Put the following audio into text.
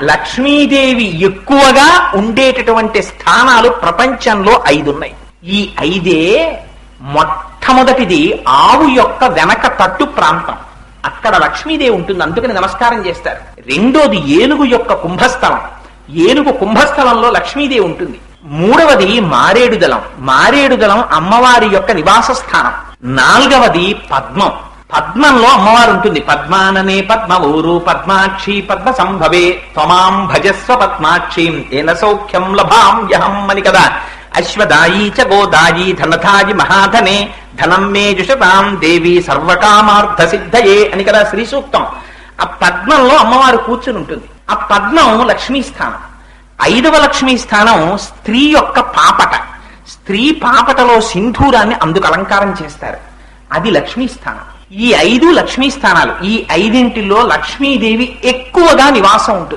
లక్ష్మీదేవి ఎక్కువగా ఉండేటటువంటి స్థానాలు ప్రపంచంలో 5 ఉన్నాయి. ఈ 5 మొట్టమొదటిది ఆవు యొక్క వెనక తట్టు ప్రాంతం, అక్కడ లక్ష్మీదేవి ఉంటుంది, అందుకని నమస్కారం చేస్తారు. రెండోది ఏనుగు యొక్క కుంభస్థలం, ఏనుగు కుంభస్థలంలో లక్ష్మీదేవి ఉంటుంది. మూడవది మారేడుదలం, మారేడుదలం అమ్మవారి యొక్క నివాస స్థానం. నాలుగవది పద్మం, పద్మంలో అమ్మవారు ఉంటుంది. పద్మాననే పద్మవూరు పద్మాక్షి పద్మ సంభవే త్వమాం భజస్వ పద్మాక్షీం ఏన సౌఖ్యం లభామ్యహం అని కదా. అశ్వదాయీ చ గోదాయీ ధనధాయి మహాధనే ధనం మే జుషతాం దేవి సర్వకామార్థ సిద్ధయే అని కదా శ్రీ సూక్తం. ఆ పద్మంలో అమ్మవారు కూర్చుని ఉంటుంది. ఆ పద్మం లక్ష్మీ స్థానం. 5వ లక్ష్మీ స్థానం స్త్రీ యొక్క పాపట, స్త్రీ పాపటలో సింధూరాన్ని అందుకు అలంకారం చేస్తారు, అది లక్ష్మీ స్థానం. ఈ 5 లక్ష్మీ స్థానాలు. ఈ 5 లక్ష్మీదేవి ఎక్కువగా నివాసం ఉంటుంది.